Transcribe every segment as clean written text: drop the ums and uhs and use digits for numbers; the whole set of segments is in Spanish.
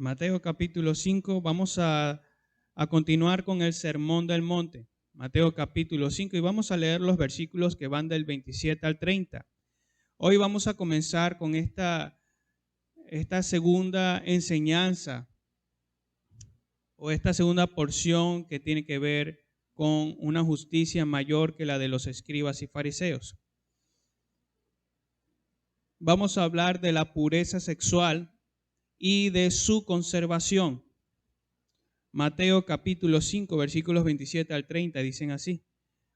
Mateo capítulo 5, vamos a continuar con el Sermón del Monte. Mateo capítulo 5 y vamos a leer los versículos que van del 27 al 30. Hoy vamos a comenzar con esta segunda enseñanza o esta segunda porción que tiene que ver con una justicia mayor que la de los escribas y fariseos. Vamos a hablar de la pureza sexual y de su conservación. Mateo capítulo 5, versículos 27 al 30 dicen así: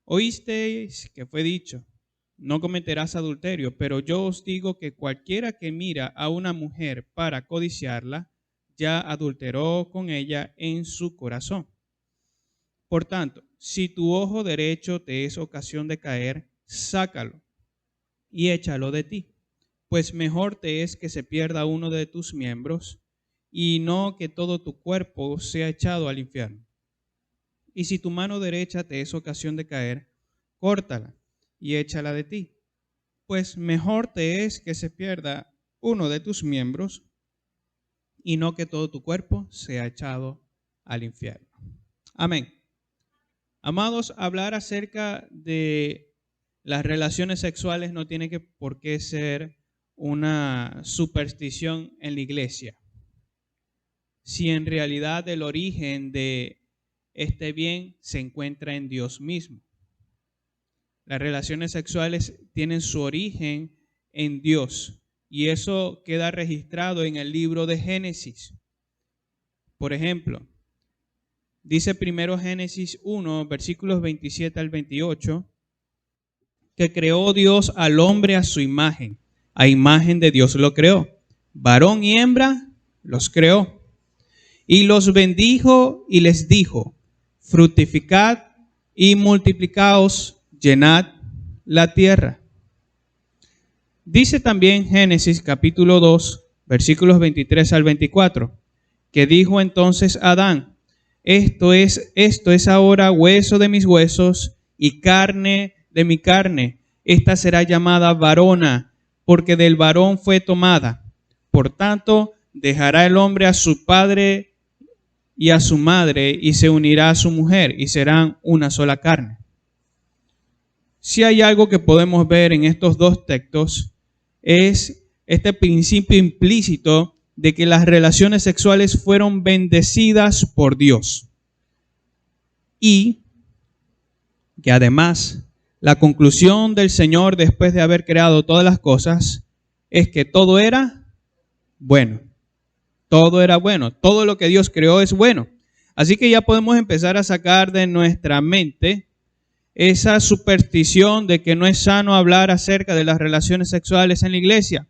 Oísteis que fue dicho, no cometerás adulterio, pero yo os digo que cualquiera que mira a una mujer para codiciarla, ya adulteró con ella en su corazón. Por tanto, si tu ojo derecho te es ocasión de caer, sácalo y échalo de ti, pues mejor te es que se pierda uno de tus miembros y no que todo tu cuerpo sea echado al infierno. Y si tu mano derecha te es ocasión de caer, córtala y échala de ti, pues mejor te es que se pierda uno de tus miembros y no que todo tu cuerpo sea echado al infierno. Amén. Amados, hablar acerca de las relaciones sexuales no tiene por qué ser una superstición en la iglesia. Si en realidad el origen de este bien se encuentra en Dios mismo. Las relaciones sexuales tienen su origen en Dios y eso queda registrado en el libro de Génesis. Por ejemplo, dice primero Génesis 1, versículos 27 al 28, que creó Dios al hombre a su imagen. A imagen de Dios lo creó. Varón y hembra los creó. Y los bendijo y les dijo: fructificad y multiplicaos, llenad la tierra. Dice también Génesis capítulo 2, versículos 23 al 24, que dijo entonces Adán: esto es ahora hueso de mis huesos y carne de mi carne. Esta será llamada varona, porque del varón fue tomada. Por tanto, dejará el hombre a su padre y a su madre, y se unirá a su mujer, y serán una sola carne. Si hay algo que podemos ver en estos dos textos, es este principio implícito de que las relaciones sexuales fueron bendecidas por Dios. Y que además, la conclusión del Señor después de haber creado todas las cosas es que todo era bueno. Todo era bueno. Todo lo que Dios creó es bueno. Así que ya podemos empezar a sacar de nuestra mente esa superstición de que no es sano hablar acerca de las relaciones sexuales en la iglesia.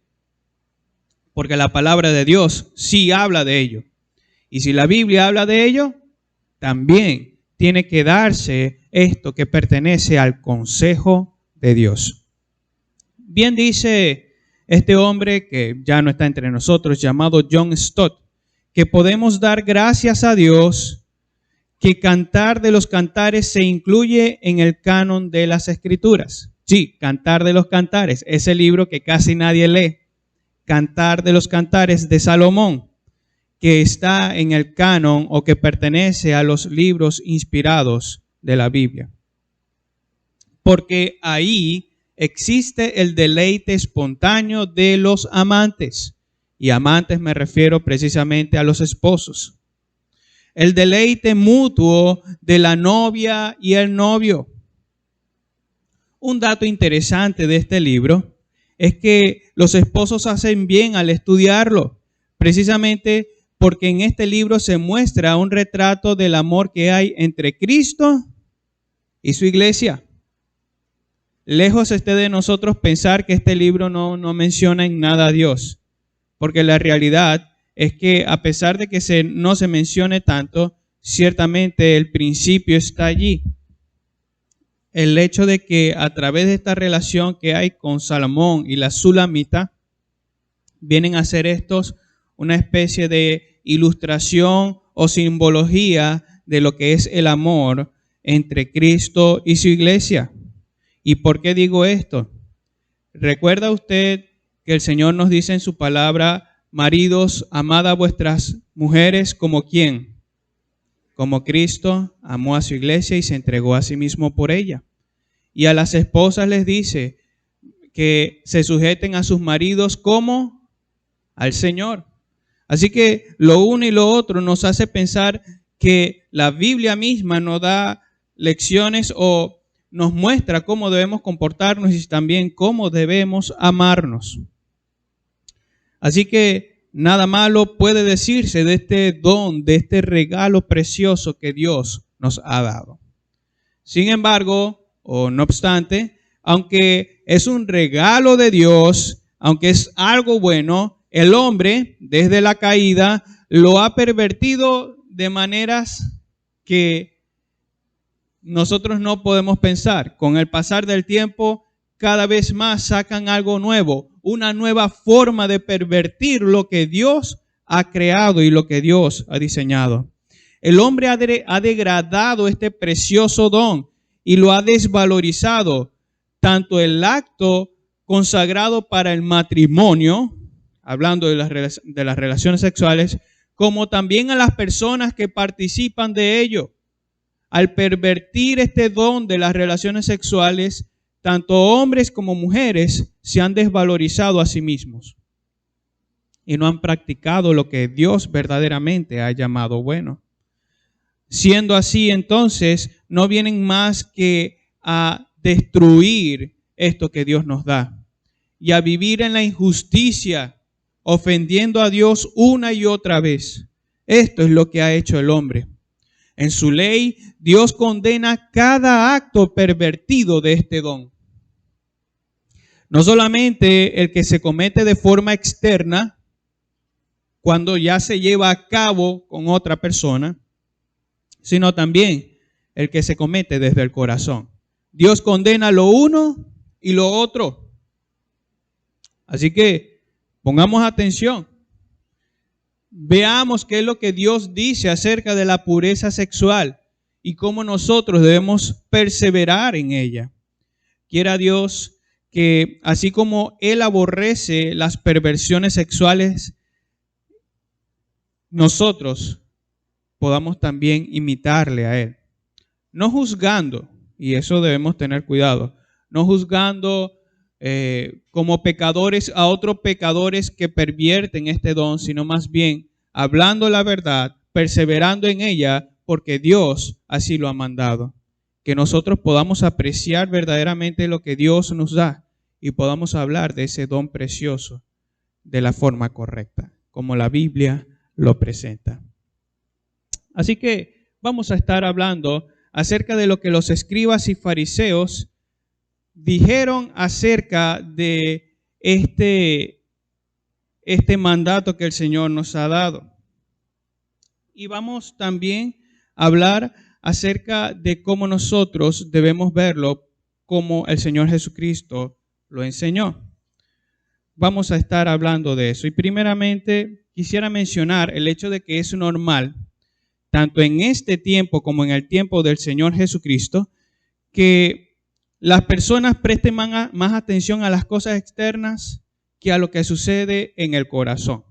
Porque la palabra de Dios sí habla de ello. Y si la Biblia habla de ello, también tiene que darse esto que pertenece al consejo de Dios. Bien dice este hombre que ya no está entre nosotros, llamado John Stott, que podemos dar gracias a Dios que Cantar de los Cantares se incluye en el canon de las Escrituras. Sí, Cantar de los Cantares, ese libro que casi nadie lee. Cantar de los Cantares de Salomón, que está en el canon o que pertenece a los libros inspirados de la Biblia. Porque ahí existe el deleite espontáneo de los amantes. Y amantes me refiero precisamente a los esposos. El deleite mutuo de la novia y el novio. Un dato interesante de este libro es que los esposos hacen bien al estudiarlo, precisamente porque en este libro se muestra un retrato del amor que hay entre Cristo y su iglesia. Lejos esté de nosotros pensar que este libro no menciona en nada a Dios, porque la realidad es que a pesar de que no se mencione tanto, ciertamente el principio está allí. El hecho de que a través de esta relación que hay con Salomón y la Sulamita, vienen a ser estos una especie de ilustración o simbología de lo que es el amor entre Cristo y su iglesia. ¿Y por qué digo esto? ¿Recuerda usted que el Señor nos dice en su palabra maridos, amad a vuestras mujeres como ¿quién? Como Cristo amó a su iglesia y se entregó a sí mismo por ella. Y a las esposas les dice que se sujeten a sus maridos como al Señor. Así que lo uno y lo otro nos hace pensar que la Biblia misma nos da lecciones o nos muestra cómo debemos comportarnos y también cómo debemos amarnos. Así que nada malo puede decirse de este don, de este regalo precioso que Dios nos ha dado. Sin embargo, o no obstante, aunque es un regalo de Dios, aunque es algo bueno, el hombre, desde la caída, lo ha pervertido de maneras que nosotros no podemos pensar. Con el pasar del tiempo, cada vez más sacan algo nuevo, una nueva forma de pervertir lo que Dios ha creado y lo que Dios ha diseñado. El hombre ha degradado este precioso don y lo ha desvalorizado, tanto el acto consagrado para el matrimonio, hablando de las relaciones sexuales, como también a las personas que participan de ello. Al pervertir este don de las relaciones sexuales, tanto hombres como mujeres se han desvalorizado a sí mismos y no han practicado lo que Dios verdaderamente ha llamado bueno. Siendo así, entonces, no vienen más que a destruir esto que Dios nos da y a vivir en la injusticia, ofendiendo a Dios una y otra vez. Esto es lo que ha hecho el hombre. En su ley, Dios condena cada acto pervertido de este don. No solamente el que se comete de forma externa, cuando ya se lleva a cabo con otra persona, sino también el que se comete desde el corazón. Dios condena lo uno y lo otro. Así que pongamos atención. Veamos qué es lo que Dios dice acerca de la pureza sexual y cómo nosotros debemos perseverar en ella. Quiera Dios que así como Él aborrece las perversiones sexuales, nosotros podamos también imitarle a Él. No juzgando, y eso debemos tener cuidado, no juzgando como pecadores a otros pecadores que pervierten este don, sino más bien hablando la verdad, perseverando en ella, porque Dios así lo ha mandado. Que nosotros podamos apreciar verdaderamente lo que Dios nos da y podamos hablar de ese don precioso de la forma correcta, como la Biblia lo presenta. Así que vamos a estar hablando acerca de lo que los escribas y fariseos dijeron acerca de este mandato que el Señor nos ha dado. Y vamos también a hablar acerca de cómo nosotros debemos verlo como el Señor Jesucristo lo enseñó. Vamos a estar hablando de eso. Y primeramente quisiera mencionar el hecho de que es normal, tanto en este tiempo como en el tiempo del Señor Jesucristo, que las personas presten más atención a las cosas externas que a lo que sucede en el corazón.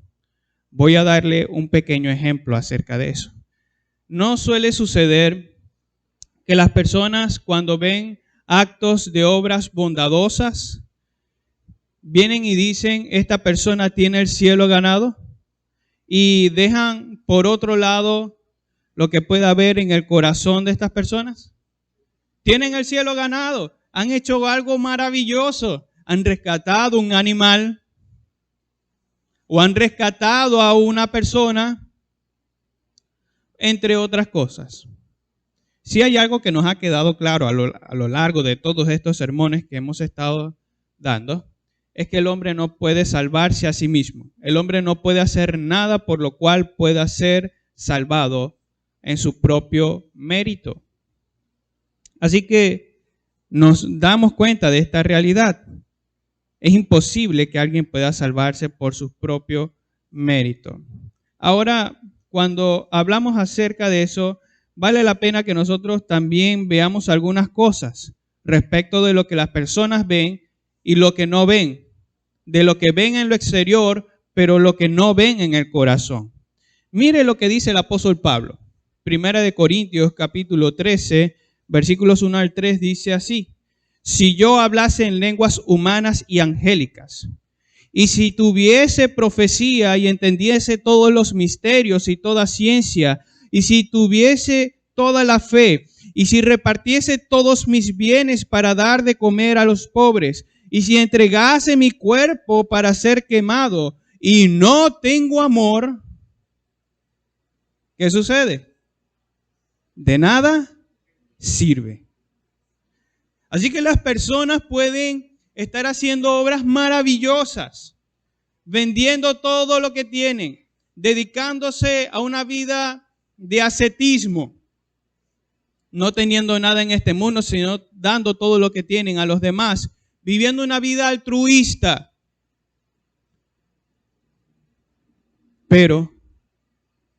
Voy a darle un pequeño ejemplo acerca de eso. No suele suceder que las personas cuando ven actos de obras bondadosas, vienen y dicen, esta persona tiene el cielo ganado, y dejan por otro lado lo que pueda haber en el corazón de estas personas. Tienen el cielo ganado, han hecho algo maravilloso, han rescatado un animal o han rescatado a una persona, entre otras cosas. Si hay algo que nos ha quedado claro a lo largo de todos estos sermones que hemos estado dando, es que el hombre no puede salvarse a sí mismo. El hombre no puede hacer nada por lo cual pueda ser salvado en su propio mérito. Así que nos damos cuenta de esta realidad. Es imposible que alguien pueda salvarse por su propio mérito. Ahora, cuando hablamos acerca de eso, vale la pena que nosotros también veamos algunas cosas respecto de lo que las personas ven y lo que no ven. De lo que ven en lo exterior pero lo que no ven en el corazón. Mire lo que dice el apóstol Pablo. Primera de Corintios, capítulo 13, versículos 1 al 3, dice así: si yo hablase en lenguas humanas y angélicas, y si tuviese profecía y entendiese todos los misterios y toda ciencia, y si tuviese toda la fe, y si repartiese todos mis bienes para dar de comer a los pobres, y si entregase mi cuerpo para ser quemado, y no tengo amor, ¿qué sucede? De nada sirve. Así que las personas pueden estar haciendo obras maravillosas, vendiendo todo lo que tienen, dedicándose a una vida de ascetismo, no teniendo nada en este mundo, sino dando todo lo que tienen a los demás, viviendo una vida altruista. Pero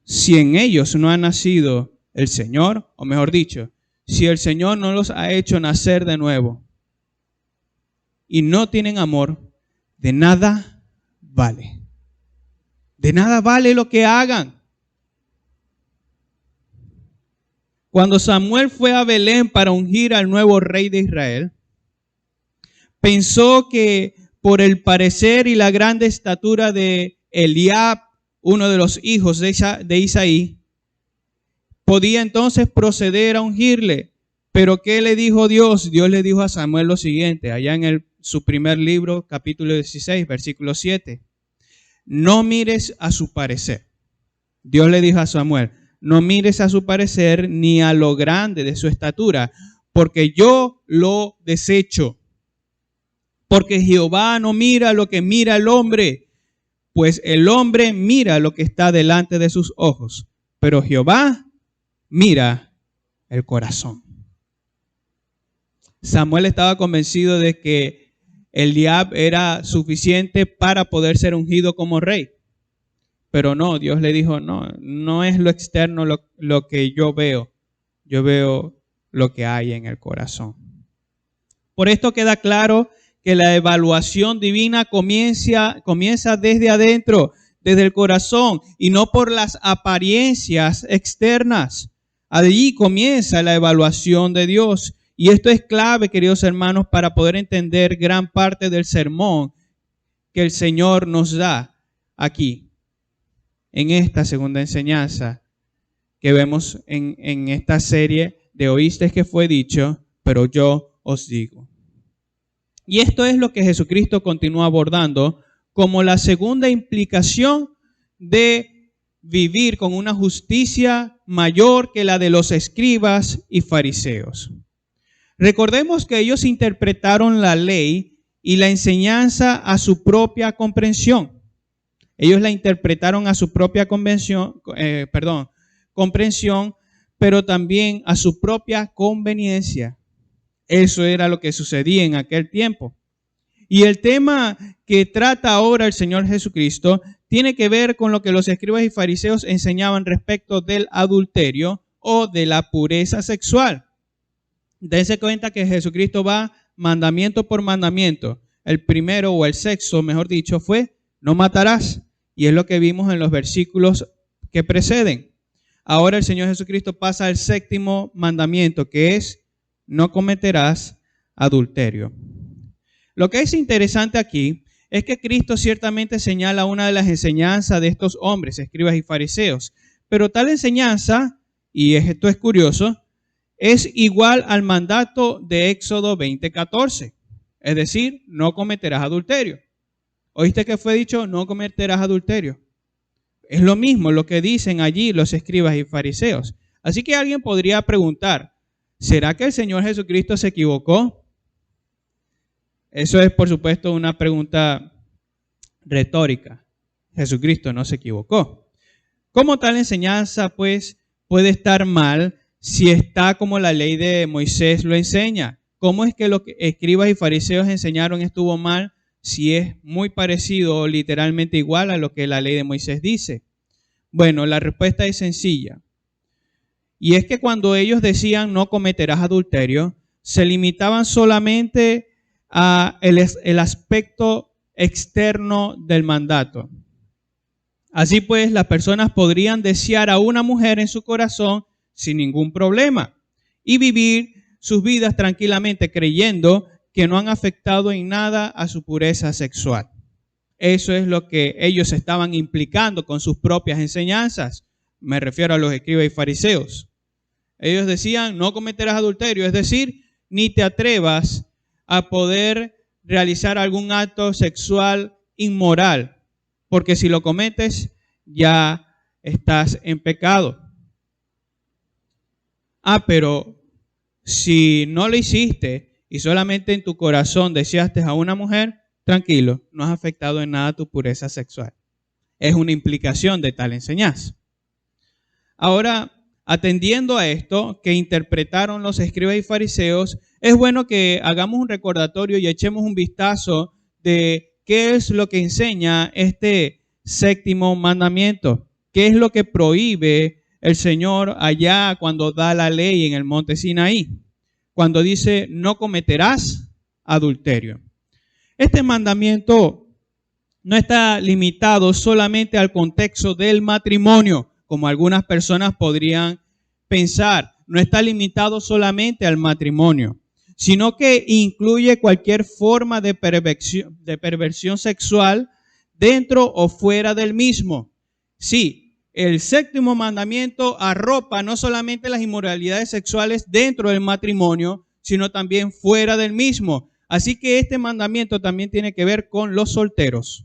si en ellos no ha nacido el Señor, o mejor dicho, si el Señor no los ha hecho nacer de nuevo y no tienen amor, de nada vale. De nada vale lo que hagan. Cuando Samuel fue a Belén para ungir al nuevo rey de Israel, pensó que por el parecer y la grande estatura de Eliab, uno de los hijos de Isaí, podía entonces proceder a ungirle. Pero ¿qué le dijo Dios? Dios le dijo a Samuel lo siguiente, allá en su primer libro, capítulo 16, versículo 7. No mires a su parecer. Dios le dijo a Samuel, no mires a su parecer ni a lo grande de su estatura, porque yo lo desecho. Porque Jehová no mira lo que mira el hombre, pues el hombre mira lo que está delante de sus ojos, pero Jehová mira el corazón. Samuel estaba convencido de que Eliab era suficiente para poder ser ungido como rey. Pero no, Dios le dijo, no es lo externo lo que yo veo lo que hay en el corazón. Por esto queda claro que la evaluación divina comienza desde adentro, desde el corazón, y no por las apariencias externas. Allí comienza la evaluación de Dios. Y esto es clave, queridos hermanos, para poder entender gran parte del sermón que el Señor nos da aquí, en esta segunda enseñanza que vemos en esta serie de oísteis que fue dicho, pero yo os digo. Y esto es lo que Jesucristo continúa abordando como la segunda implicación de vivir con una justicia mayor que la de los escribas y fariseos. Recordemos que ellos interpretaron la ley y la enseñanza a su propia comprensión. Ellos la interpretaron a su propia comprensión, pero también a su propia conveniencia. Eso era lo que sucedía en aquel tiempo. Y el tema que trata ahora el Señor Jesucristo tiene que ver con lo que los escribas y fariseos enseñaban respecto del adulterio o de la pureza sexual. Dense cuenta que Jesucristo va mandamiento por mandamiento. El primero o el sexto, mejor dicho, fue no matarás. Y es lo que vimos en los versículos que preceden. Ahora el Señor Jesucristo pasa al séptimo mandamiento, que es no cometerás adulterio. Lo que es interesante aquí es que Cristo ciertamente señala una de las enseñanzas de estos hombres, escribas y fariseos. Pero tal enseñanza, y esto es curioso, es igual al mandato de Éxodo 20:14. Es decir, no cometerás adulterio. ¿Oíste que fue dicho? No cometerás adulterio. Es lo mismo lo que dicen allí los escribas y fariseos. Así que alguien podría preguntar, ¿será que el Señor Jesucristo se equivocó? Eso es, por supuesto, una pregunta retórica. Jesucristo no se equivocó. ¿Cómo tal enseñanza, pues, puede estar mal si está como la ley de Moisés lo enseña? ¿Cómo es que lo que escribas y fariseos enseñaron estuvo mal si es muy parecido o literalmente igual a lo que la ley de Moisés dice? Bueno, la respuesta es sencilla. Y es que cuando ellos decían no cometerás adulterio, se limitaban solamente a el aspecto externo del mandato. Así pues, las personas podrían desear a una mujer en su corazón sin ningún problema y vivir sus vidas tranquilamente creyendo que no han afectado en nada a su pureza sexual. Eso es lo que ellos estaban implicando con sus propias enseñanzas. Me refiero a los escribas y fariseos. Ellos decían, no cometerás adulterio, es decir, ni te atrevas a poder realizar algún acto sexual inmoral, porque si lo cometes, ya estás en pecado. Pero si no lo hiciste y solamente en tu corazón deseaste a una mujer, tranquilo, no has afectado en nada tu pureza sexual. Es una implicación de tal enseñanza. Ahora, atendiendo a esto que interpretaron los escribas y fariseos, es bueno que hagamos un recordatorio y echemos un vistazo de qué es lo que enseña este séptimo mandamiento, qué es lo que prohíbe el Señor allá cuando da la ley en el monte Sinaí, cuando dice no cometerás adulterio. Este mandamiento no está limitado solamente al contexto del matrimonio, como algunas personas podrían pensar. No está limitado solamente al matrimonio, sino que incluye cualquier forma de perversión sexual dentro o fuera del mismo. Sí, el séptimo mandamiento arropa no solamente las inmoralidades sexuales dentro del matrimonio, sino también fuera del mismo. Así que este mandamiento también tiene que ver con los solteros.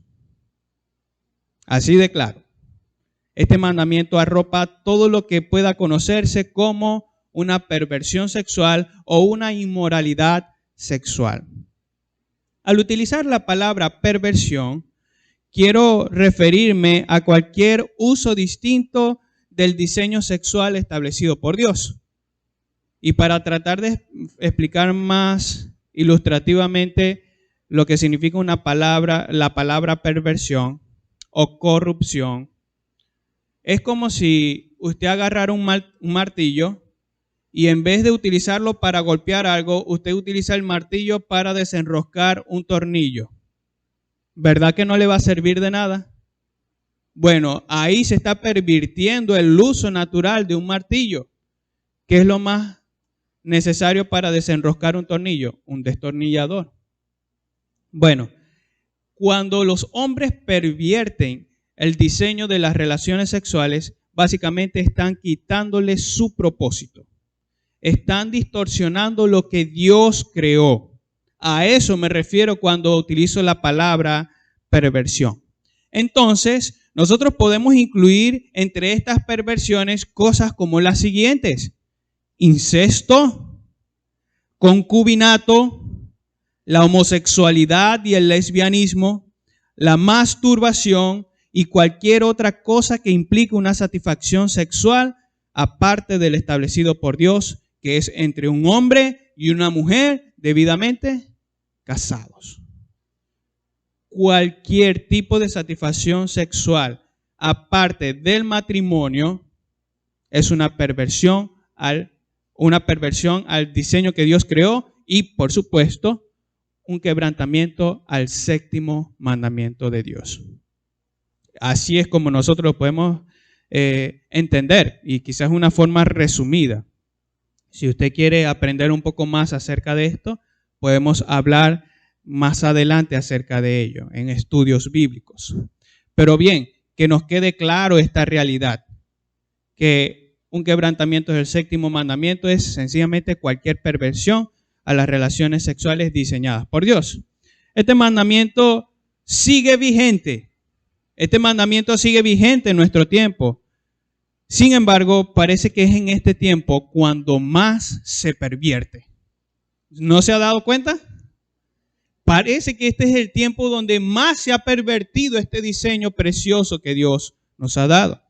Así de claro. Este mandamiento arropa todo lo que pueda conocerse como una perversión sexual o una inmoralidad sexual. Al utilizar la palabra perversión, quiero referirme a cualquier uso distinto del diseño sexual establecido por Dios. Y para tratar de explicar más ilustrativamente lo que significa la palabra perversión o corrupción, es como si usted agarrara un martillo y en vez de utilizarlo para golpear algo, usted utiliza el martillo para desenroscar un tornillo. ¿Verdad que no le va a servir de nada? Bueno, ahí se está pervirtiendo el uso natural de un martillo. ¿Qué es lo más necesario para desenroscar un tornillo? Un destornillador. Bueno, cuando los hombres pervierten el diseño de las relaciones sexuales, básicamente están quitándole su propósito. Están distorsionando lo que Dios creó. A eso me refiero cuando utilizo la palabra perversión. Entonces, nosotros podemos incluir entre estas perversiones cosas como las siguientes: incesto, concubinato, la homosexualidad y el lesbianismo, la masturbación y cualquier otra cosa que implique una satisfacción sexual aparte del establecido por Dios, que es entre un hombre y una mujer debidamente casados. Cualquier tipo de satisfacción sexual aparte del matrimonio es una perversión al diseño que Dios creó y, por supuesto, un quebrantamiento al séptimo mandamiento de Dios. Así es como nosotros lo podemos entender, y quizás una forma resumida. Si usted quiere aprender un poco más acerca de esto, podemos hablar más adelante acerca de ello en estudios bíblicos. Pero bien, que nos quede claro esta realidad, que un quebrantamiento del séptimo mandamiento es sencillamente cualquier perversión a las relaciones sexuales diseñadas por Dios. Este mandamiento sigue vigente. Este mandamiento sigue vigente en nuestro tiempo. Sin embargo, parece que es en este tiempo cuando más se pervierte. ¿No se ha dado cuenta? Parece que este es el tiempo donde más se ha pervertido este diseño precioso que Dios nos ha dado.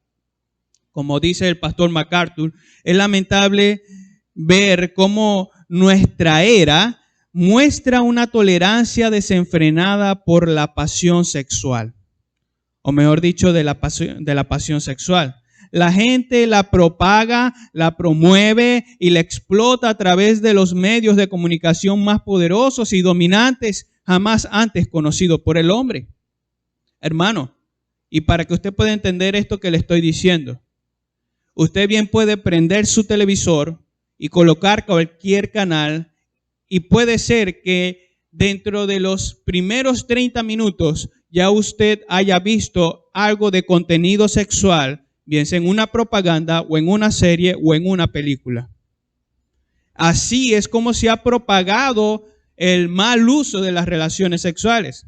Como dice el pastor MacArthur, es lamentable ver cómo nuestra era muestra una tolerancia desenfrenada por la pasión sexual. O mejor dicho, de la pasión sexual. La gente la propaga, la promueve y la explota a través de los medios de comunicación más poderosos y dominantes jamás antes conocidos por el hombre. Hermano, Y para que usted pueda entender esto que le estoy diciendo, usted bien puede prender su televisor y colocar cualquier canal y puede ser que dentro de los primeros 30 minutos ya usted haya visto algo de contenido sexual, bien sea en una propaganda o en una serie o en una película. Así es como se ha propagado el mal uso de las relaciones sexuales.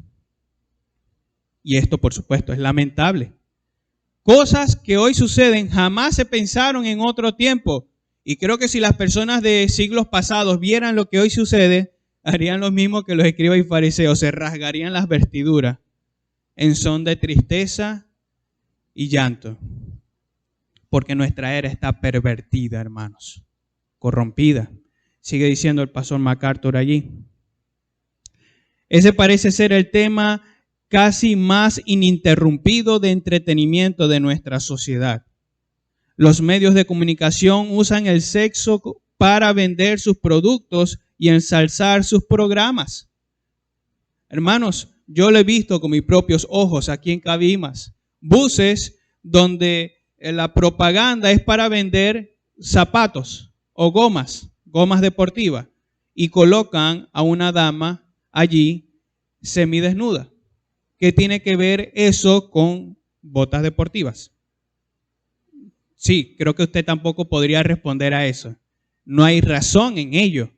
Y esto, por supuesto, es lamentable. Cosas que hoy suceden jamás se pensaron en otro tiempo. Y creo que si las personas de siglos pasados vieran lo que hoy sucede, harían lo mismo que los escribas y fariseos, se rasgarían las vestiduras en son de tristeza y llanto. Porque nuestra era está pervertida, hermanos, corrompida. Sigue diciendo el pastor MacArthur allí. Ese parece ser el tema casi más ininterrumpido de entretenimiento de nuestra sociedad. Los medios de comunicación usan el sexo para vender sus productos y ensalzar sus programas. Hermanos, yo lo he visto con mis propios ojos aquí en Cabimas. Buses donde la propaganda es para vender zapatos o gomas deportivas, y colocan a una dama allí semidesnuda. ¿Qué tiene que ver eso con botas deportivas? Sí, creo que usted tampoco podría responder a eso. No hay razón en ello.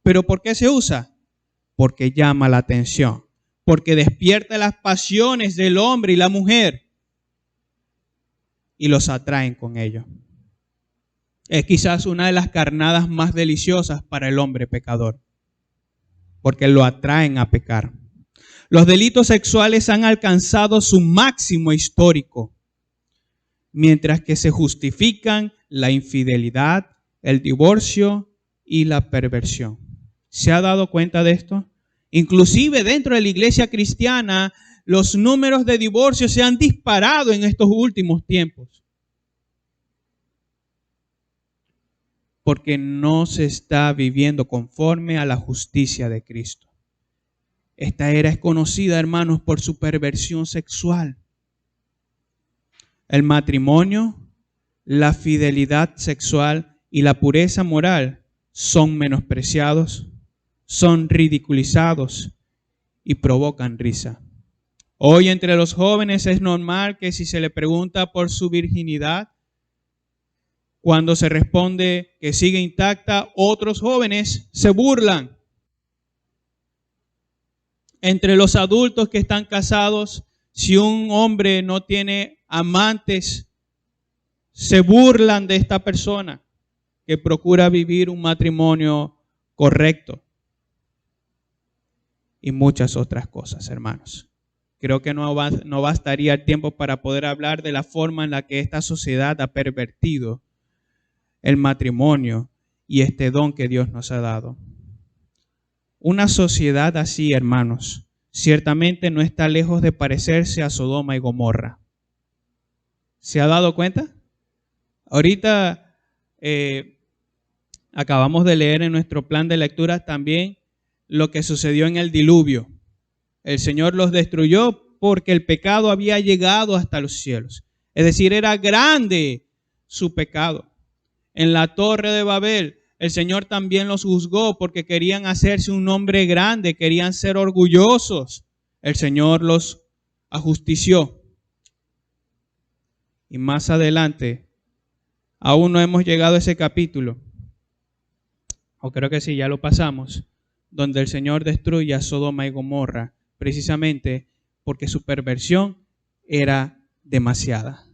¿Pero por qué se usa? Porque llama la atención, porque despierta las pasiones del hombre y la mujer y los atraen con ello. Es quizás una de las carnadas más deliciosas para el hombre pecador, porque lo atraen a pecar. Los delitos sexuales han alcanzado su máximo histórico, mientras que se justifican la infidelidad, el divorcio y la perversión. ¿Se ha dado cuenta de esto? Inclusive dentro de la iglesia cristiana, los números de divorcio se han disparado en estos últimos tiempos. Porque no se está viviendo conforme a la justicia de Cristo. Esta era es conocida, hermanos, por su perversión sexual. El matrimonio, la fidelidad sexual y la pureza moral son menospreciados, son ridiculizados y provocan risa. Hoy entre los jóvenes es normal que si se le pregunta por su virginidad, cuando se responde que sigue intacta, otros jóvenes se burlan. Entre los adultos que están casados, si un hombre no tiene amantes, se burlan de esta persona que procura vivir un matrimonio correcto. Y muchas otras cosas, hermanos. Creo que no bastaría el tiempo para poder hablar de la forma en la que esta sociedad ha pervertido el matrimonio y este don que Dios nos ha dado. Una sociedad así, hermanos, ciertamente no está lejos de parecerse a Sodoma y Gomorra. ¿Se ha dado cuenta? Ahorita acabamos de leer en nuestro plan de lectura también lo que sucedió en el diluvio. El Señor los destruyó porque el pecado había llegado hasta los cielos. Es decir, era grande su pecado. En la torre de Babel, el Señor también los juzgó porque querían hacerse un nombre grande, querían ser orgullosos. El Señor los ajustició. Y más adelante, aún no hemos llegado a ese capítulo, o creo que sí, ya lo pasamos, donde el Señor destruye a Sodoma y Gomorra, precisamente porque su perversión era demasiada.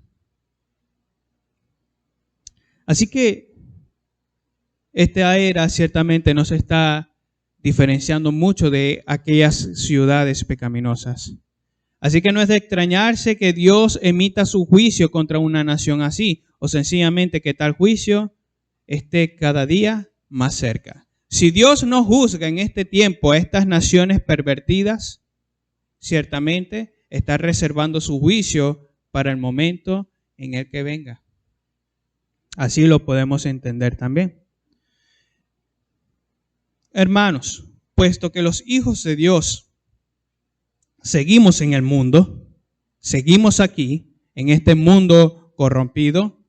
Así que esta era ciertamente no se está diferenciando mucho de aquellas ciudades pecaminosas. Así que no es de extrañarse que Dios emita su juicio contra una nación así, o sencillamente que tal juicio esté cada día más cerca. Si Dios no juzga en este tiempo a estas naciones pervertidas, ciertamente está reservando su juicio para el momento en el que venga. Así lo podemos entender también. Hermanos, puesto que los hijos de Dios seguimos en el mundo, seguimos aquí en este mundo corrompido,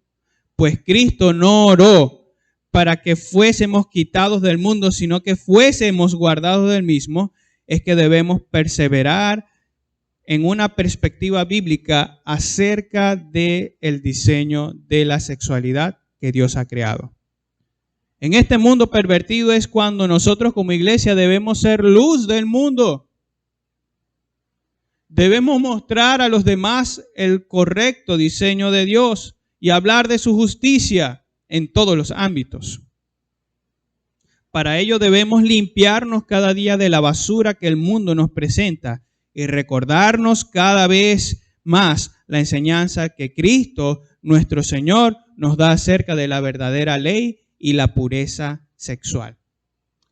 pues Cristo no oró para que fuésemos quitados del mundo, sino que fuésemos guardados del mismo. Es que debemos perseverar en una perspectiva bíblica acerca del diseño de la sexualidad que Dios ha creado. En este mundo pervertido es cuando nosotros como iglesia debemos ser luz del mundo. Debemos mostrar a los demás el correcto diseño de Dios y hablar de su justicia en todos los ámbitos. Para ello debemos limpiarnos cada día de la basura que el mundo nos presenta y recordarnos cada vez más la enseñanza que Cristo, nuestro Señor, nos da acerca de la verdadera ley y la pureza sexual.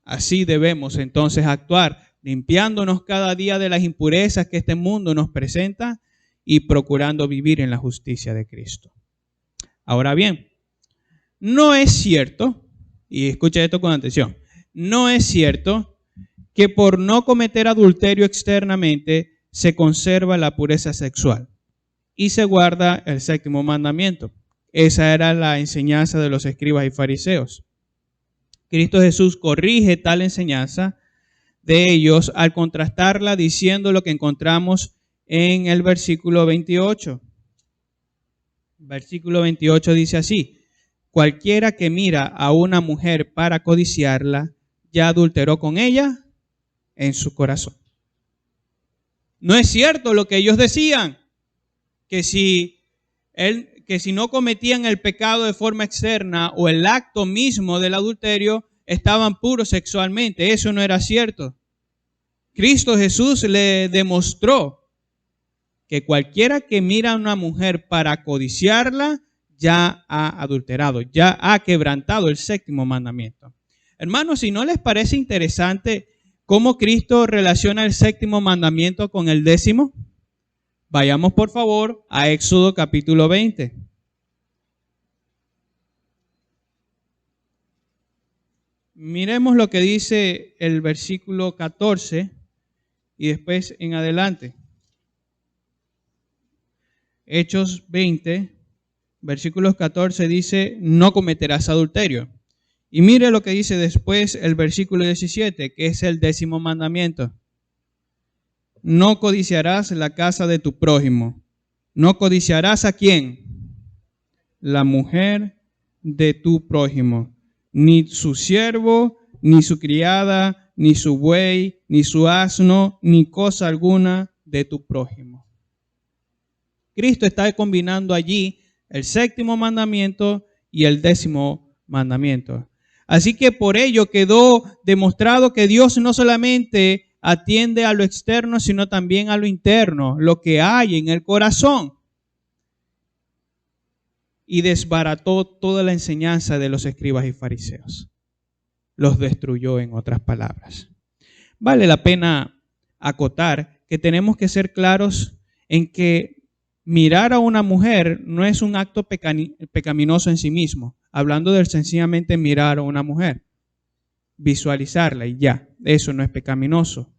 Así debemos entonces actuar, limpiándonos cada día de las impurezas que este mundo nos presenta y procurando vivir en la justicia de Cristo. Ahora bien, no es cierto, y escucha esto con atención, no es cierto que por no cometer adulterio externamente se conserva la pureza sexual y se guarda el séptimo mandamiento. Esa era la enseñanza de los escribas y fariseos. Cristo Jesús corrige tal enseñanza de ellos al contrastarla diciendo lo que encontramos en el versículo 28. Versículo 28 dice así: cualquiera que mira a una mujer para codiciarla, ya adulteró con ella en su corazón. No es cierto lo que ellos decían, que si no cometían el pecado de forma externa o el acto mismo del adulterio, estaban puros sexualmente. Eso no era cierto. Cristo Jesús le demostró que cualquiera que mira a una mujer para codiciarla, ya ha adulterado, ya ha quebrantado el séptimo mandamiento. Hermanos, si no les parece interesante cómo Cristo relaciona el séptimo mandamiento con el décimo, vayamos por favor a Éxodo capítulo 20. Miremos lo que dice el versículo 14 y después en adelante. Hechos 20, versículos 14 dice: no cometerás adulterio. Y mire lo que dice después el versículo 17, que es el décimo mandamiento. No codiciarás la casa de tu prójimo. No codiciarás ¿a quién? La mujer de tu prójimo. Ni su siervo, ni su criada, ni su buey, ni su asno, ni cosa alguna de tu prójimo. Cristo está combinando allí el séptimo mandamiento y el décimo mandamiento. Así que por ello quedó demostrado que Dios no solamente atiende a lo externo, sino también a lo interno, lo que hay en el corazón. Y desbarató toda la enseñanza de los escribas y fariseos. Los destruyó, en otras palabras. Vale la pena acotar que tenemos que ser claros en que mirar a una mujer no es un acto pecaminoso en sí mismo, hablando de sencillamente mirar a una mujer, visualizarla y ya, eso no es pecaminoso.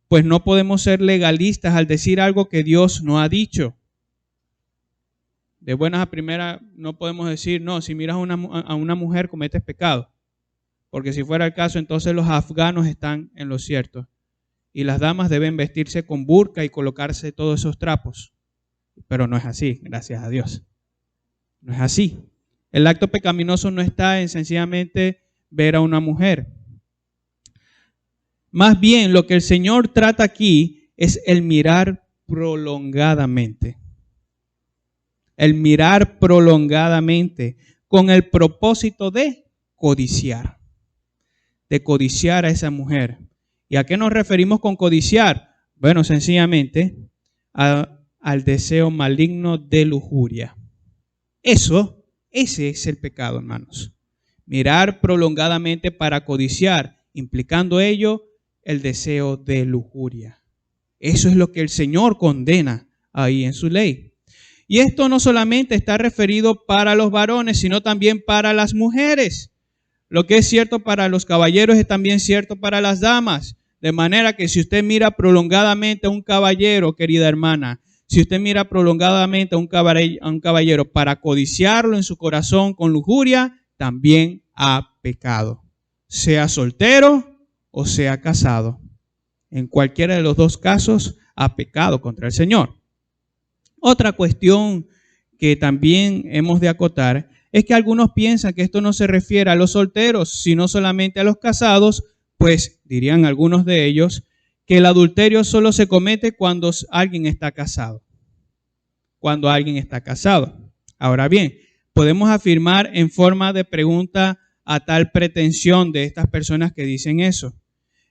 Pues no podemos ser legalistas al decir algo que Dios no ha dicho. De buenas a primeras no podemos decir, no, si miras a una mujer cometes pecado. Porque si fuera el caso, entonces los afganos están en lo cierto. Y las damas deben vestirse con burka y colocarse todos esos trapos. Pero no es así, gracias a Dios. No es así. El acto pecaminoso no está en sencillamente ver a una mujer. Más bien, lo que el Señor trata aquí es el mirar prolongadamente. El mirar prolongadamente con el propósito de codiciar. De codiciar a esa mujer. ¿Y a qué nos referimos con codiciar? Bueno, sencillamente al deseo maligno de lujuria. Ese es el pecado, hermanos. Mirar prolongadamente para codiciar, implicando ello el deseo de lujuria. Eso es lo que el Señor condena ahí en su ley. Y esto no solamente está referido para los varones, sino también para las mujeres. Lo que es cierto para los caballeros es también cierto para las damas. De manera que si usted mira prolongadamente a un caballero, querida hermana, Si usted mira prolongadamente a un caballero para codiciarlo en su corazón con lujuria, también ha pecado. Sea soltero o sea casado. En cualquiera de los dos casos ha pecado contra el Señor. Otra cuestión que también hemos de acotar es que algunos piensan que esto no se refiere a los solteros, sino solamente a los casados, pues dirían algunos de ellos que el adulterio solo se comete cuando alguien está casado. Cuando alguien está casado. Ahora bien, podemos afirmar en forma de pregunta a tal pretensión de estas personas que dicen eso.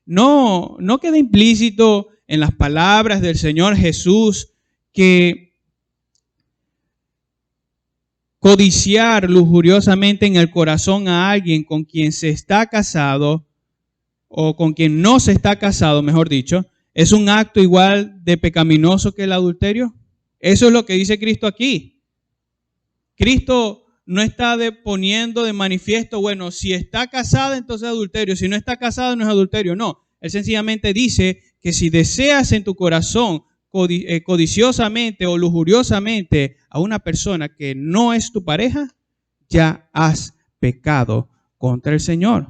No queda implícito en las palabras del Señor Jesús que codiciar lujuriosamente en el corazón a alguien con quien se está casado o con quien no se está casado, mejor dicho, es un acto igual de pecaminoso que el adulterio. Eso es lo que dice Cristo aquí. Cristo no está poniendo de manifiesto, bueno, si está casada, entonces es adulterio. Si no está casado, no es adulterio. No, Él sencillamente dice que si deseas en tu corazón codiciosamente o lujuriosamente a una persona que no es tu pareja, ya has pecado contra el Señor.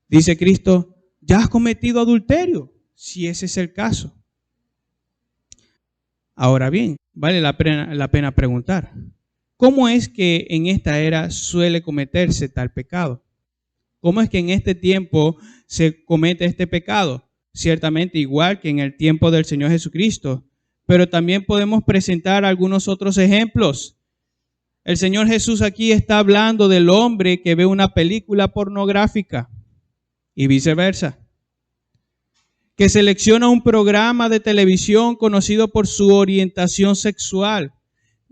Dice Cristo, ya has cometido adulterio, si ese es el caso. Ahora bien, vale la pena preguntar, ¿cómo es que en esta era suele cometerse tal pecado? ¿Cómo es que en este tiempo se comete este pecado? Ciertamente igual que en el tiempo del Señor Jesucristo, pero también podemos presentar algunos otros ejemplos. El Señor Jesús aquí está hablando del hombre que ve una película pornográfica y viceversa, que selecciona un programa de televisión conocido por su orientación sexual,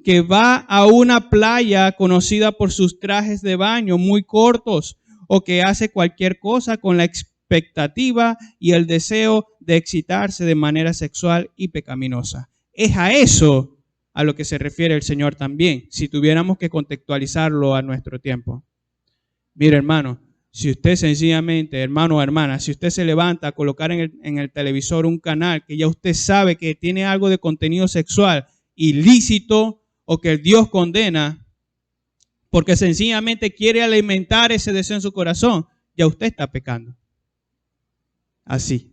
que va a una playa conocida por sus trajes de baño muy cortos, o que hace cualquier cosa con la expectativa y el deseo de excitarse de manera sexual y pecaminosa. Es a eso a lo que se refiere el Señor también, si tuviéramos que contextualizarlo a nuestro tiempo. Mire, hermano, si usted sencillamente, hermano o hermana, si usted se levanta a colocar en el televisor un canal que ya usted sabe que tiene algo de contenido sexual ilícito o que Dios condena, porque sencillamente quiere alimentar ese deseo en su corazón, ya usted está pecando. Así.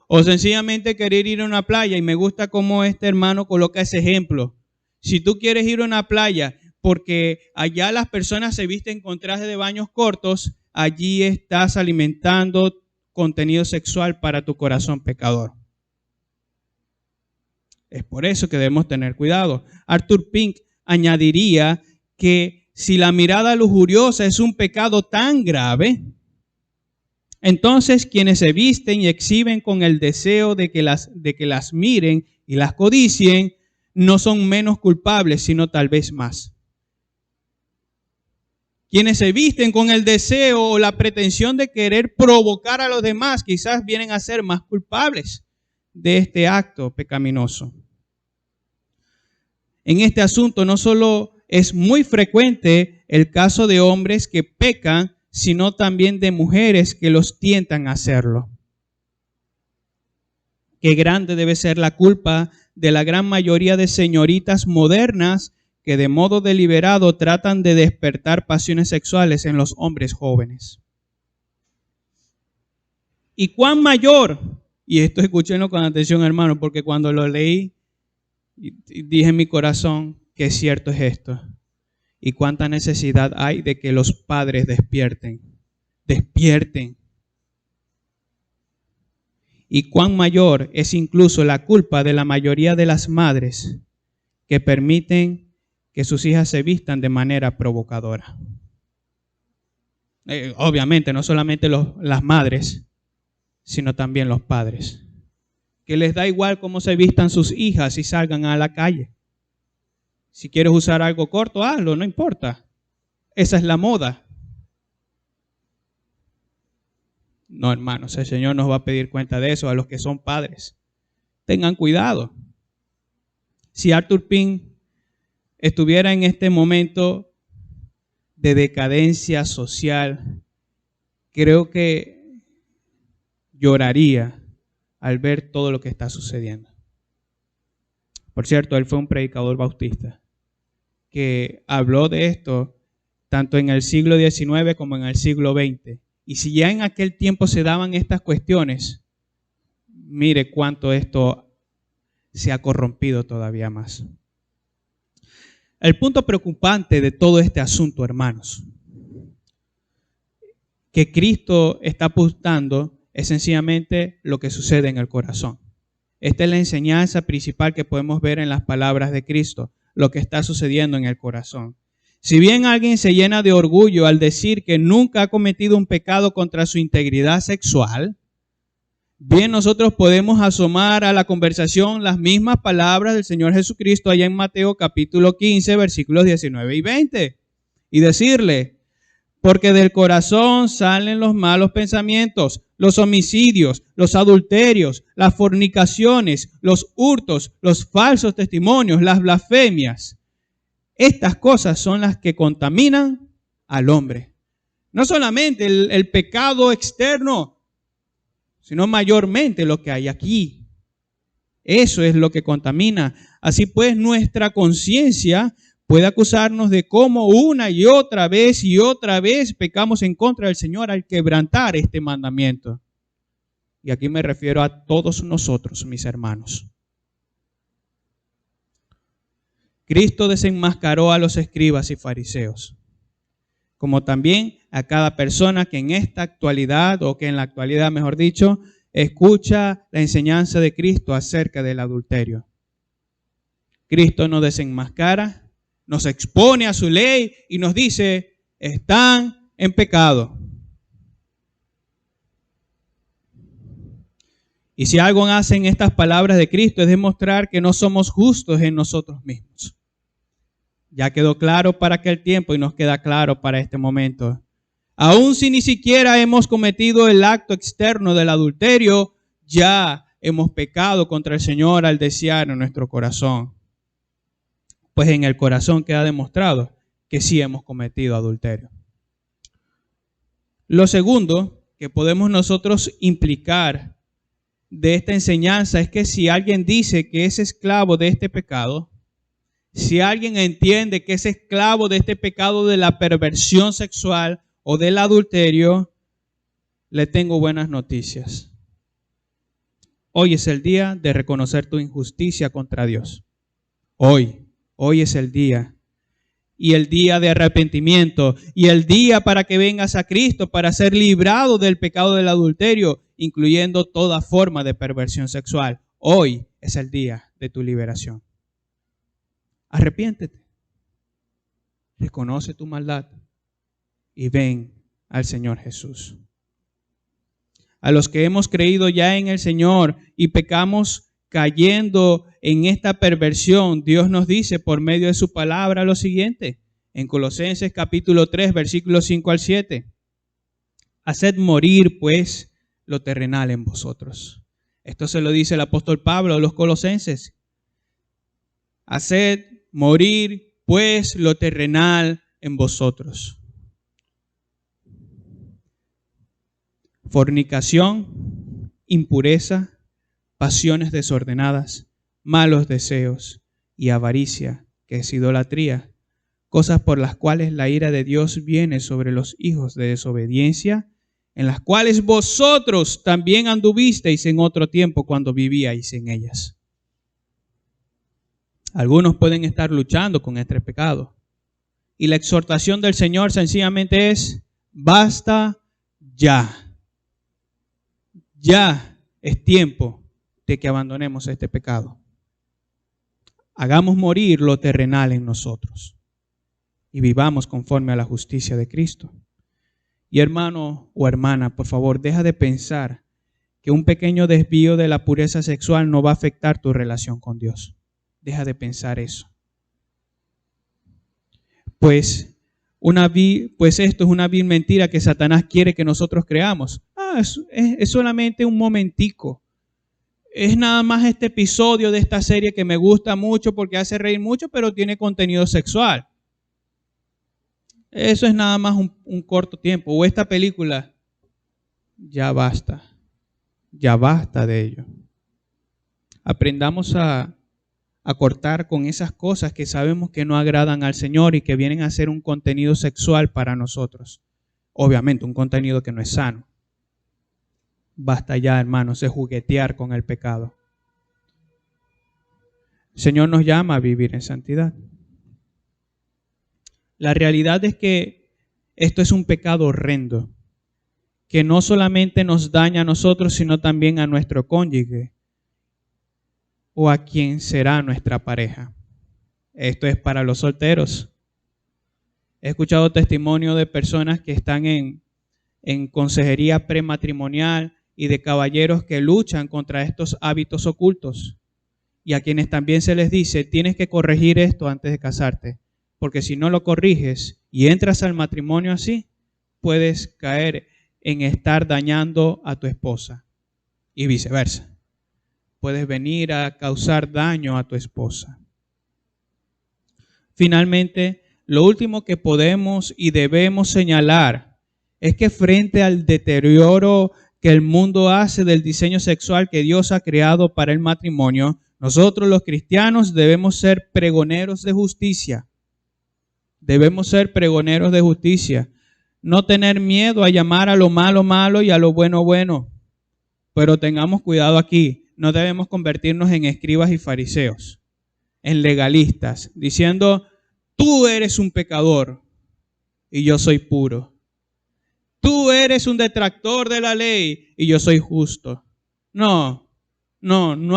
O sencillamente querer ir a una playa, y me gusta cómo este hermano coloca ese ejemplo. Si tú quieres ir a una playa porque allá las personas se visten con trajes de baños cortos, allí estás alimentando contenido sexual para tu corazón pecador. Es por eso que debemos tener cuidado. Arthur Pink añadiría que si la mirada lujuriosa es un pecado tan grave, entonces quienes se visten y exhiben con el deseo de que las miren y las codicien no son menos culpables, sino tal vez más. Quienes se visten con el deseo o la pretensión de querer provocar a los demás, quizás vienen a ser más culpables de este acto pecaminoso. En este asunto no solo es muy frecuente el caso de hombres que pecan, sino también de mujeres que los tientan a hacerlo. Qué grande debe ser la culpa de la gran mayoría de señoritas modernas que de modo deliberado tratan de despertar pasiones sexuales en los hombres jóvenes. ¿Y cuán mayor? Y esto escúchenlo con atención, hermano, porque cuando lo leí, dije en mi corazón que cierto es esto. Y cuánta necesidad hay de que los padres despierten. Y cuán mayor es incluso la culpa de la mayoría de las madres que permiten que sus hijas se vistan de manera provocadora. Obviamente, no solamente las madres, sino también los padres. Que les da igual cómo se vistan sus hijas y salgan a la calle. Si quieres usar algo corto, hazlo, no importa. Esa es la moda. No, hermanos, el Señor nos va a pedir cuenta de eso a los que son padres. Tengan cuidado. Si Arthur Pink estuviera en este momento de decadencia social, creo que lloraría al ver todo lo que está sucediendo. Por cierto, él fue un predicador bautista que habló de esto tanto en el siglo XIX como en el siglo XX. Y si ya en aquel tiempo se daban estas cuestiones, mire cuánto esto se ha corrompido todavía más. El punto preocupante de todo este asunto, hermanos, que Cristo está apuntando es sencillamente lo que sucede en el corazón. Esta es la enseñanza principal que podemos ver en las palabras de Cristo, lo que está sucediendo en el corazón. Si bien alguien se llena de orgullo al decir que nunca ha cometido un pecado contra su integridad sexual, bien nosotros podemos asomar a la conversación las mismas palabras del Señor Jesucristo allá en Mateo capítulo 15, versículos 19 y 20, y decirle: porque del corazón salen los malos pensamientos, los homicidios, los adulterios, las fornicaciones, los hurtos, los falsos testimonios, las blasfemias. Estas cosas son las que contaminan al hombre. No solamente el pecado externo, sino mayormente lo que hay aquí. Eso es lo que contamina. Así pues, nuestra conciencia puede acusarnos de cómo una y otra vez pecamos en contra del Señor al quebrantar este mandamiento. Y aquí me refiero a todos nosotros, mis hermanos. Cristo desenmascaró a los escribas y fariseos, como también a cada persona que en esta actualidad, o que en la actualidad, mejor dicho, escucha la enseñanza de Cristo acerca del adulterio. Cristo nos desenmascara, nos expone a su ley y nos dice: están en pecado. Y si algo hacen estas palabras de Cristo es demostrar que no somos justos en nosotros mismos. Ya quedó claro para aquel tiempo y nos queda claro para este momento. Aun si ni siquiera hemos cometido el acto externo del adulterio, ya hemos pecado contra el Señor al desear en nuestro corazón. Pues en el corazón queda demostrado que sí hemos cometido adulterio. Lo segundo que podemos nosotros implicar de esta enseñanza es que si alguien dice que es esclavo de este pecado, si alguien entiende que es esclavo de este pecado de la perversión sexual o del adulterio, le tengo buenas noticias. Hoy es el día de reconocer tu injusticia contra Dios. Hoy es el día. Y el día de arrepentimiento. Y el día para que vengas a Cristo para ser librado del pecado del adulterio, incluyendo toda forma de perversión sexual. Hoy es el día de tu liberación. Arrepiéntete. Reconoce tu maldad y ven al Señor Jesús. A los que hemos creído ya en el Señor y pecamos cayendo en esta perversión, Dios nos dice por medio de su palabra lo siguiente, en Colosenses capítulo 3, versículos 5 al 7. Haced morir pues lo terrenal en vosotros. Esto se lo dice el apóstol Pablo a los colosenses. Haced morir pues lo terrenal en vosotros. Fornicación, impureza, pasiones desordenadas, malos deseos y avaricia, que es idolatría, cosas por las cuales la ira de Dios viene sobre los hijos de desobediencia, en las cuales vosotros también anduvisteis en otro tiempo cuando vivíais en ellas. Algunos pueden estar luchando con este pecado. Y la exhortación del Señor sencillamente es: basta ya. Ya es tiempo de que abandonemos este pecado. Hagamos morir lo terrenal en nosotros y vivamos conforme a la justicia de Cristo. Y hermano o hermana, por favor, deja de pensar que un pequeño desvío de la pureza sexual no va a afectar tu relación con Dios. Deja de pensar eso. Pues esto es una vil mentira que Satanás quiere que nosotros creamos. Es solamente un momentico. Es nada más este episodio de esta serie que me gusta mucho porque hace reír mucho, pero tiene contenido sexual. Eso es nada más un corto tiempo. O esta película, ya basta de ello. Aprendamos a a cortar con esas cosas que sabemos que no agradan al Señor y que vienen a ser un contenido sexual para nosotros. Obviamente, un contenido que no es sano. Basta ya, hermanos, de juguetear con el pecado. El Señor nos llama a vivir en santidad. La realidad es que esto es un pecado horrendo, que no solamente nos daña a nosotros, sino también a nuestro cónyuge o a quien será nuestra pareja. Esto es para los solteros. He escuchado testimonio de personas que están en consejería prematrimonial y de caballeros que luchan contra estos hábitos ocultos, y a quienes también se les dice: tienes que corregir esto antes de casarte, porque si no lo corriges y entras al matrimonio así, puedes caer en estar dañando a tu esposa y viceversa. Puedes venir a causar daño a tu esposa. Finalmente, lo último que podemos y debemos señalar es que frente al deterioro que el mundo hace del diseño sexual que Dios ha creado para el matrimonio, nosotros los cristianos debemos ser pregoneros de justicia. Debemos ser pregoneros de justicia. No tener miedo a llamar a lo malo malo y a lo bueno bueno. Pero tengamos cuidado aquí. No debemos convertirnos en escribas y fariseos, en legalistas, diciendo: tú eres un pecador y yo soy puro. Tú eres un detractor de la ley y yo soy justo. No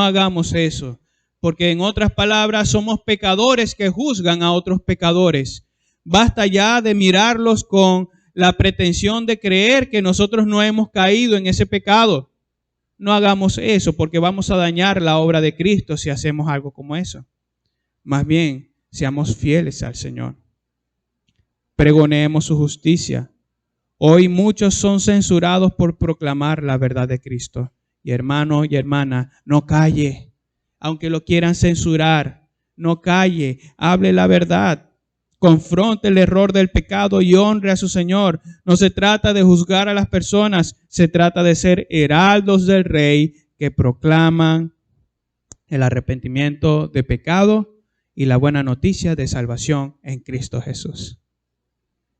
hagamos eso. Porque en otras palabras, somos pecadores que juzgan a otros pecadores. Basta ya de mirarlos con la pretensión de creer que nosotros no hemos caído en ese pecado. No hagamos eso, porque vamos a dañar la obra de Cristo si hacemos algo como eso. Más bien, seamos fieles al Señor. Pregonemos su justicia. Hoy muchos son censurados por proclamar la verdad de Cristo. Y hermano y hermana, no calle. Aunque lo quieran censurar, no calle. Hable la verdad. Confronte el error del pecado y honre a su Señor. No se trata de juzgar a las personas, se trata de ser heraldos del Rey que proclaman el arrepentimiento de pecado y la buena noticia de salvación en Cristo Jesús.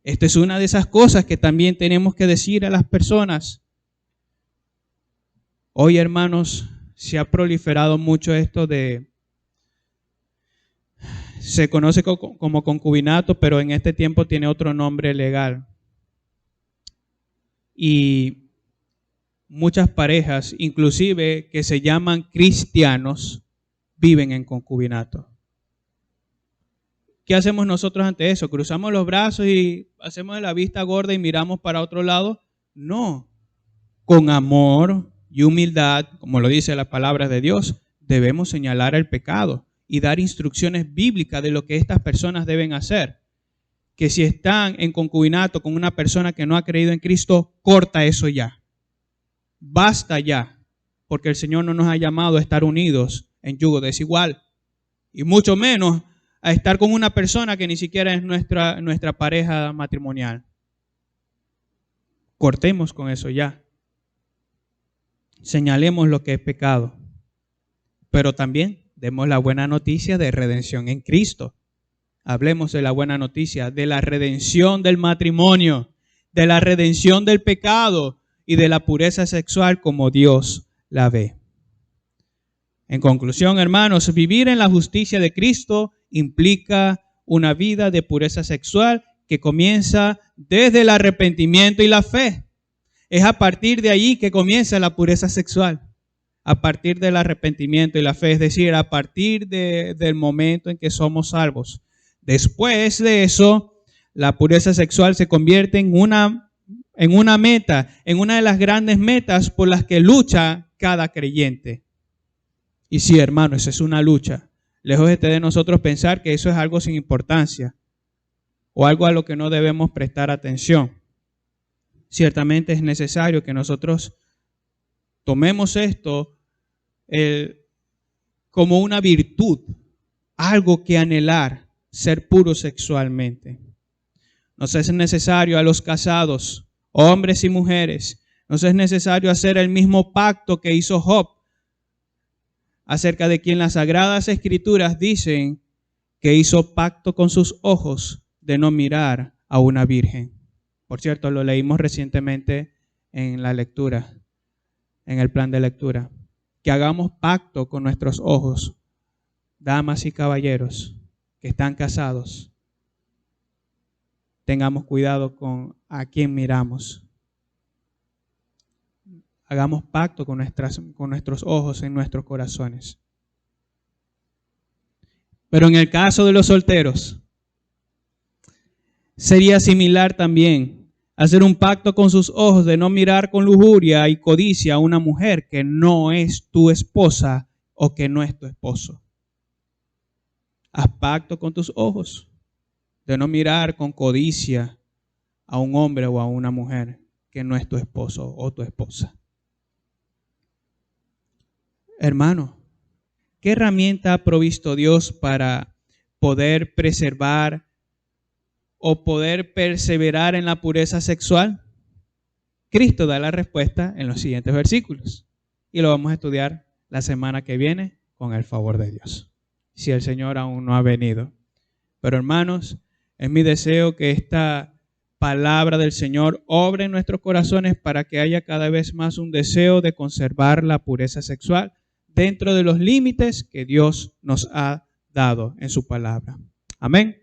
Esta es una de esas cosas que también tenemos que decir a las personas. Hoy, hermanos, se ha proliferado mucho esto se conoce como concubinato, pero en este tiempo tiene otro nombre legal. Y muchas parejas, inclusive que se llaman cristianos, viven en concubinato. ¿Qué hacemos nosotros ante eso? ¿Cruzamos los brazos y hacemos la vista gorda y miramos para otro lado? No. Con amor y humildad, como lo dice la palabra de Dios, debemos señalar el pecado y dar instrucciones bíblicas de lo que estas personas deben hacer. Que si están en concubinato con una persona que no ha creído en Cristo, corta eso ya. Basta ya, porque el Señor no nos ha llamado a estar unidos en yugo desigual, y mucho menos a estar con una persona que ni siquiera es nuestra pareja matrimonial. Cortemos con eso ya. Señalemos lo que es pecado, pero también demos la buena noticia de redención en Cristo. Hablemos de la buena noticia, de la redención del matrimonio, de la redención del pecado y de la pureza sexual como Dios la ve. En conclusión, hermanos, vivir en la justicia de Cristo implica una vida de pureza sexual que comienza desde el arrepentimiento y la fe. Es a partir de ahí que comienza la pureza sexual. A partir del arrepentimiento y la fe, es decir, a partir del momento en que somos salvos. Después de eso, la pureza sexual se convierte en una meta, en una de las grandes metas por las que lucha cada creyente. Y sí, hermano, esa es una lucha. Lejos esté de nosotros pensar que eso es algo sin importancia o algo a lo que no debemos prestar atención. Ciertamente es necesario que nosotros tomemos esto como una virtud, algo que anhelar, ser puro sexualmente. Nos es necesario a los casados, hombres y mujeres, nos es necesario hacer el mismo pacto que hizo Job. acerca de quien las Sagradas Escrituras dicen que hizo pacto con sus ojos de no mirar a una virgen. Por cierto, lo leímos recientemente en la lectura, en el plan de lectura. Que hagamos pacto con nuestros ojos, damas y caballeros que están casados. Tengamos cuidado con a quién miramos. Hagamos pacto con nuestros ojos en nuestros corazones. Pero en el caso de los solteros, sería similar también hacer un pacto con sus ojos de no mirar con lujuria y codicia a una mujer que no es tu esposa o que no es tu esposo. Haz pacto con tus ojos de no mirar con codicia a un hombre o a una mujer que no es tu esposo o tu esposa. Hermano, ¿qué herramienta ha provisto Dios para poder preservar o poder perseverar en la pureza sexual? Cristo da la respuesta en los siguientes versículos y lo vamos a estudiar la semana que viene con el favor de Dios, si el Señor aún no ha venido. Pero hermanos, es mi deseo que esta palabra del Señor obre en nuestros corazones para que haya cada vez más un deseo de conservar la pureza sexual dentro de los límites que Dios nos ha dado en su palabra. Amén.